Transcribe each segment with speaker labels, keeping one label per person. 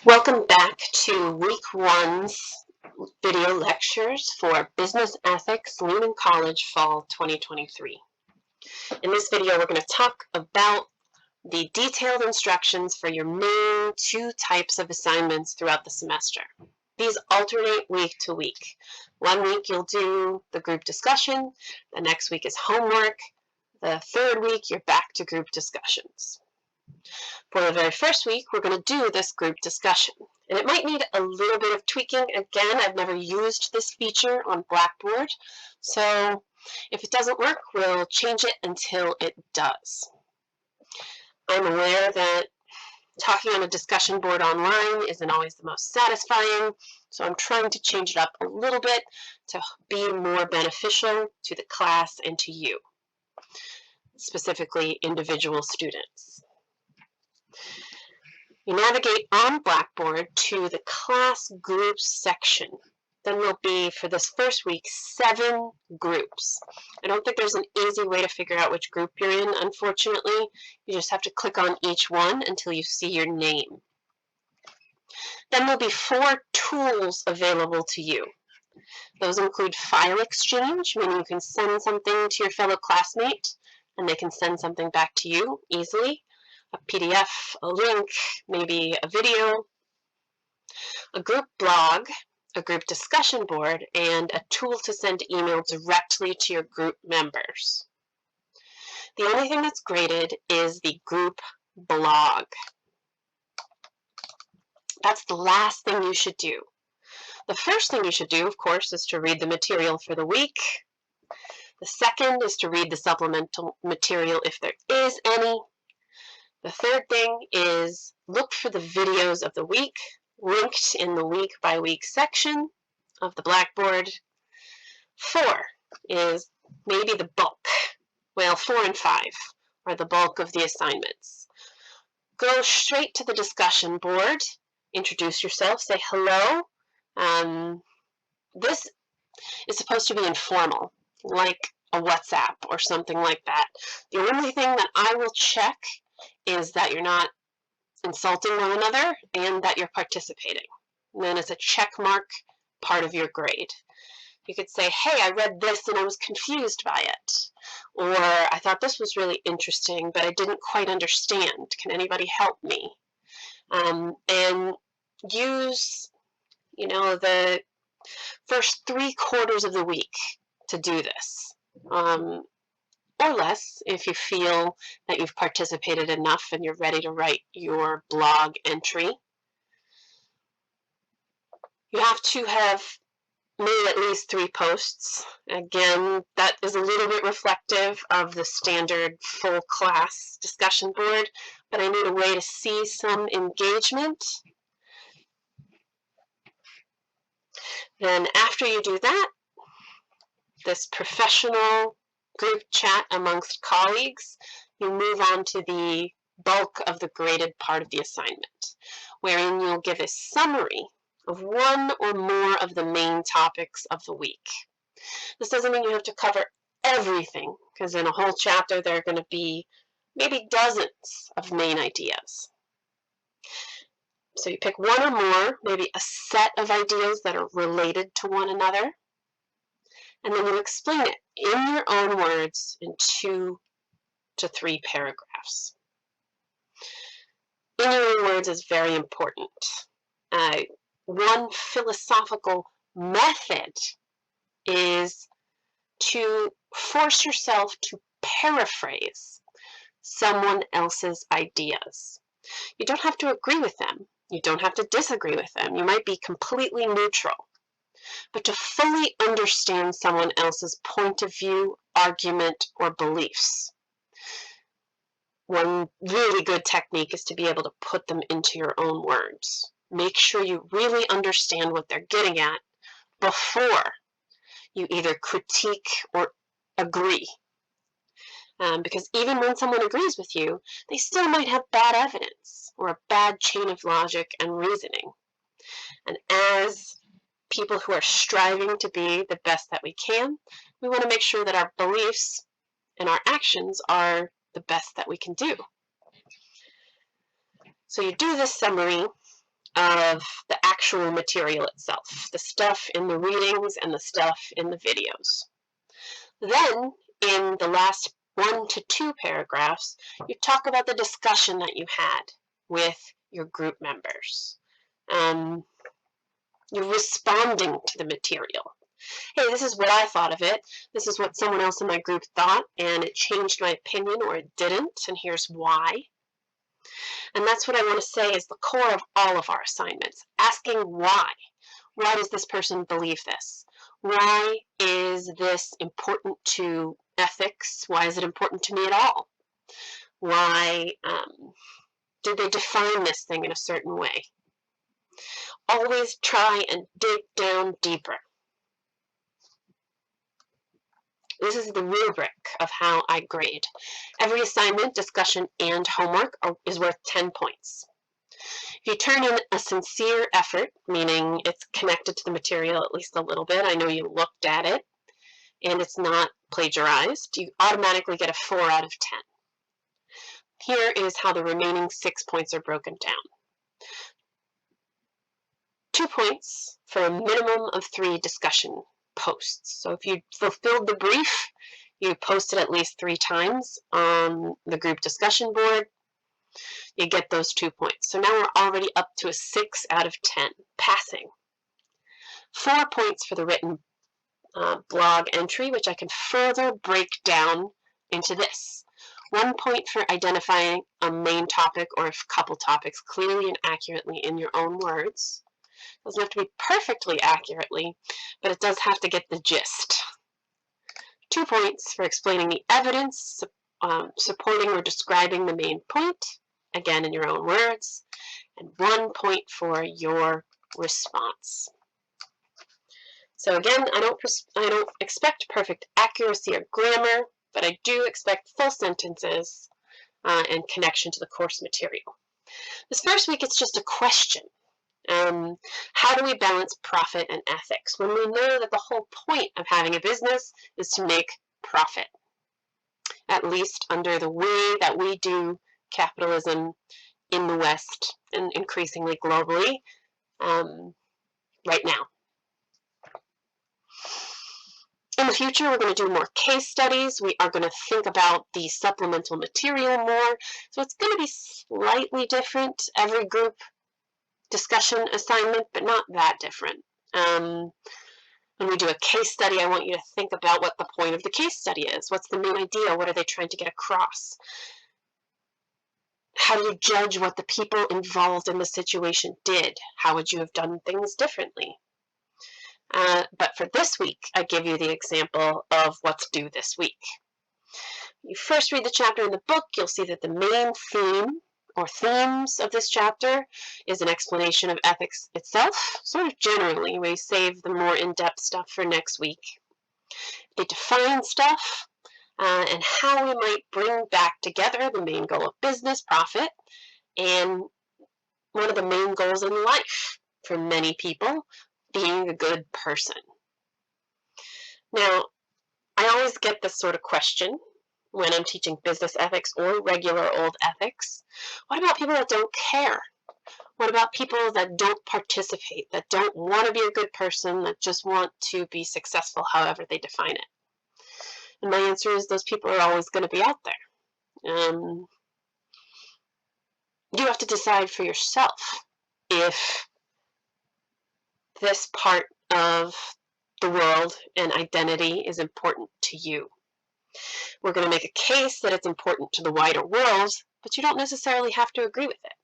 Speaker 1: Welcome back to week one's video lectures for Business Ethics, Lehman College, Fall 2023. In this video, we're going to talk about the detailed instructions for your main two types of assignments throughout the semester. These alternate week to week. 1 week you'll do the group discussion, the next week is homework, the third week you're back to group discussions. For the very first week, we're going to do this group discussion. And it might need a little bit of tweaking. Again, I've never used this feature on Blackboard, so if it doesn't work, we'll change it until it does. I'm aware that talking on a discussion board online isn't always the most satisfying, so I'm trying to change it up a little bit to be more beneficial to the class and to you, specifically individual students. You navigate on Blackboard to the class groups section. Then there'll be, for this first week, 7 groups. I don't think there's an easy way to figure out which group you're in, unfortunately. You just have to click on each one until you see your name. Then there'll be 4 tools available to you. Those include file exchange, meaning you can send something to your fellow classmate, and they can send something back to you easily. A PDF, a link, maybe a video, a group blog, a group discussion board, and a tool to send email directly to your group members. The only thing that's graded is the group blog. That's the last thing you should do. The first thing you should do, of course, is to read the material for the week. The second is to read the supplemental material if there is any. The third thing is look for the videos of the week linked in the week by week section of the Blackboard. 4 is maybe the bulk. Well, 4 and 5 are the bulk of the assignments. Go straight to the discussion board, introduce yourself, say hello. This is supposed to be informal, like a WhatsApp or something like that. The only thing that I will check is that you're not insulting one another and that you're participating. And then it's a check mark part of your grade. You could say, hey, I read this and I was confused by it. Or I thought this was really interesting, but I didn't quite understand. Can anybody help me? And use, the first 3/4 of the week to do this. Or less if you feel that you've participated enough and you're ready to write your blog entry. You have to have made at least 3 posts. Again, that is a little bit reflective of the standard full class discussion board, but I need a way to see some engagement. Then after you do that, this professional group chat amongst colleagues, you move on to the bulk of the graded part of the assignment, wherein you'll give a summary of 1 or more of the main topics of the week. This doesn't mean you have to cover everything, because in a whole chapter there are going to be maybe dozens of main ideas. So you pick 1 or more, maybe a set of ideas that are related to one another, and then you explain it in your own words in 2 to 3 paragraphs. In your own words is very important. One philosophical method is to force yourself to paraphrase someone else's ideas. You don't have to agree with them. You don't have to disagree with them. You might be completely neutral. But to fully understand someone else's point of view, argument, or beliefs, one really good technique is to be able to put them into your own words. Make sure you really understand what they're getting at before you either critique or agree. Because even when someone agrees with you, they still might have bad evidence or a bad chain of logic and reasoning. And as people who are striving to be the best that we can, we want to make sure that our beliefs and our actions are the best that we can do. So you do this summary, of the actual material itself, the stuff in the readings and the stuff in the videos. Then, in the last 1 to 2 paragraphs, you talk about the discussion that you had with your group members. You're responding to the material. Hey, this is what I thought of it. This is what someone else in my group thought, and it changed my opinion, or it didn't, and here's why. And that's what I want to say is the core of all of our assignments, asking why. Why does this person believe this? Why is this important to ethics? Why is it important to me at all? Why did they define this thing in a certain way? Always try and dig down deeper. This is the rubric of how I grade. Every assignment, discussion, and homework is worth 10 points. If you turn in a sincere effort, meaning it's connected to the material at least a little bit, I know you looked at it, and it's not plagiarized, you automatically get a 4 out of 10. Here is how the remaining 6 points are broken down. 2 points for a minimum of 3 discussion posts. So if you fulfilled the brief, you posted at least 3 times on the group discussion board, you get those 2 points. So now we're already up to a 6 out of 10, passing. 4 points for the written blog entry, which I can further break down into this. 1 point for identifying a main topic or a couple topics clearly and accurately in your own words. It doesn't have to be perfectly accurately, but it does have to get the gist. 2 points for explaining the evidence, supporting or describing the main point, again in your own words, and 1 point for your response. So again, I don't expect perfect accuracy or grammar, but I do expect full sentences and connection to the course material. This first week, it's just a question. How do we balance profit and ethics when we know that the whole point of having a business is to make profit, at least under the way that we do capitalism in the West and increasingly globally right now. In the future, we're going to do more case studies. We are going to think about the supplemental material more. So it's going to be slightly different, every group discussion assignment, but not that different. When we do a case study, I want you to think about what the point of the case study is. What's the main idea? What are they trying to get across? How do you judge what the people involved in the situation did? How would you have done things differently? But for this week, I give you the example of what's due this week. You first read the chapter in the book, you'll see that the main theme or themes of this chapter is an explanation of ethics itself, sort of generally. We save the more in-depth stuff for next week. They define stuff and how we might bring back together the main goal of business, profit, and one of the main goals in life for many people, being a good person. Now, I always get this sort of question when I'm teaching business ethics or regular old ethics. What about people that don't care? What about people that don't participate, that don't want to be a good person, that just want to be successful however they define it? And my answer is those people are always going to be out there. You have to decide for yourself if this part of the world and identity is important to you. We're going to make a case that it's important to the wider world, but you don't necessarily have to agree with it.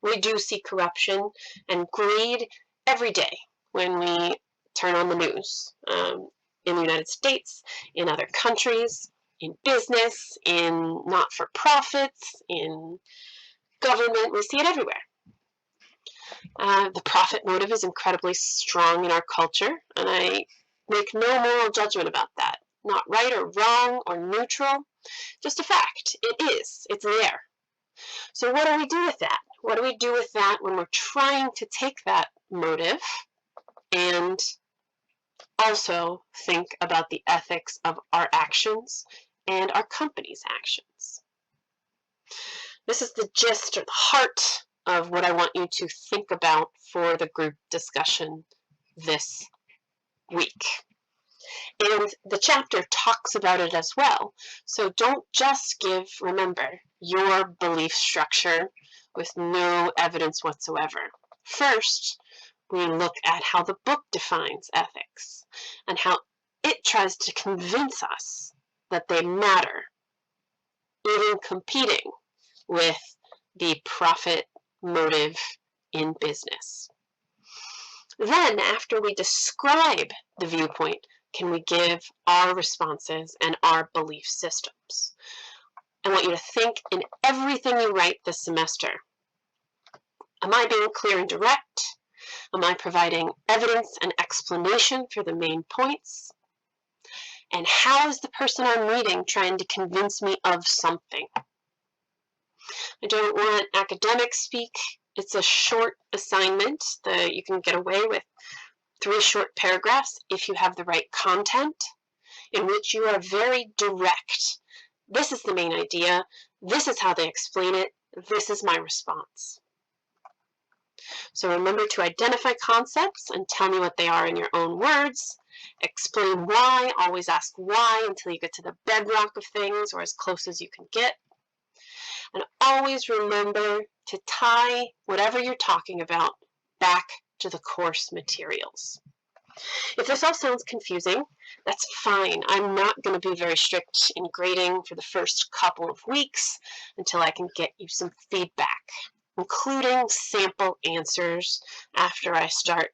Speaker 1: We do see corruption and greed every day when we turn on the news, in the United States, in other countries, in business, in not-for-profits, in government. We see it everywhere. The profit motive is incredibly strong in our culture, and I make no moral judgment about that. Not right or wrong or neutral, just a fact. It is. It's there. So what do we do with that? What do we do with that when we're trying to take that motive and also think about the ethics of our actions and our company's actions? This is the gist or the heart of what I want you to think about for the group discussion this week. And the chapter talks about it as well. So don't just give, remember, your belief structure with no evidence whatsoever. First, we look at how the book defines ethics and how it tries to convince us that they matter, even competing with the profit motive in business. Then, after we describe the viewpoint, can we give our responses and our belief systems? I want you to think in everything you write this semester. Am I being clear and direct? Am I providing evidence and explanation for the main points? And how is the person I'm reading trying to convince me of something? I don't want academic speak. It's a short assignment that you can get away with 3 short paragraphs if you have the right content in which you are very direct. This is the main idea. This is how they explain it. This is my response. So remember to identify concepts and tell me what they are in your own words. Explain why. Always ask why until you get to the bedrock of things, or as close as you can get. And always remember to tie whatever you're talking about back to the course materials. If this all sounds confusing, that's fine. I'm not going to be very strict in grading for the first couple of weeks until I can get you some feedback, including sample answers after I start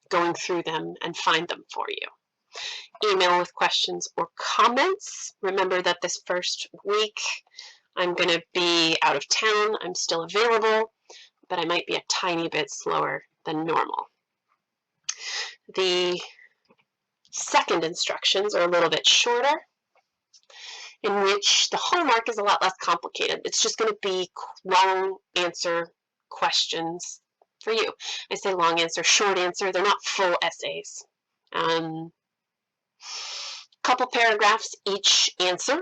Speaker 1: going through them and find them for you. Email with questions or comments. Remember that this first week I'm going to be out of town. I'm still available, but I might be a tiny bit slower than normal. The second instructions are a little bit shorter, in which the homework is a lot less complicated. It's just going to be long answer questions for you. I say long answer, short answer. They're not full essays. Couple paragraphs each answer,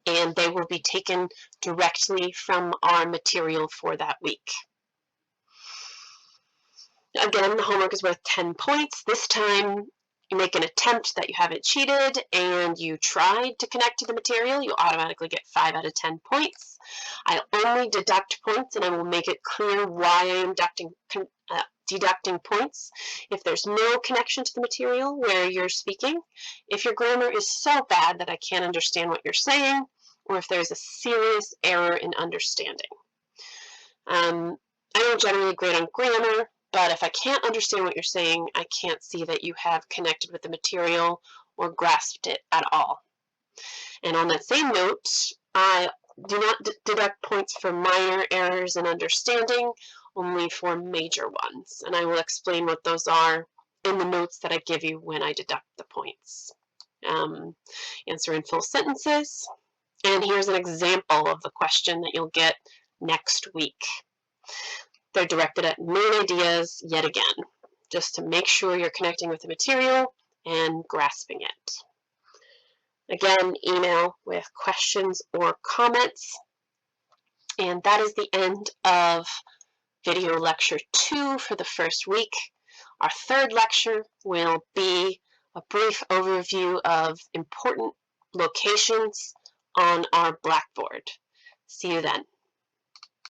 Speaker 1: and they will be taken directly from our material for that week. Again, the homework is worth 10 points. This time, you make an attempt that you haven't cheated and you tried to connect to the material, you automatically get 5 out of 10 points. I only deduct points, and I will make it clear why I am deducting points if there's no connection to the material where you're speaking, if your grammar is so bad that I can't understand what you're saying, or if there's a serious error in understanding. I don't generally grade on grammar, but if I can't understand what you're saying, I can't see that you have connected with the material or grasped it at all. And on that same note, I do not deduct points for minor errors in understanding, only for major ones. And I will explain what those are in the notes that I give you when I deduct the points. Answer in full sentences. And here's an example of the question that you'll get next week. They're directed at main ideas yet again, just to make sure you're connecting with the material and grasping it. Again, email with questions or comments. And that is the end of video lecture 2 for the first week. Our third lecture will be a brief overview of important locations on our blackboard. See you then.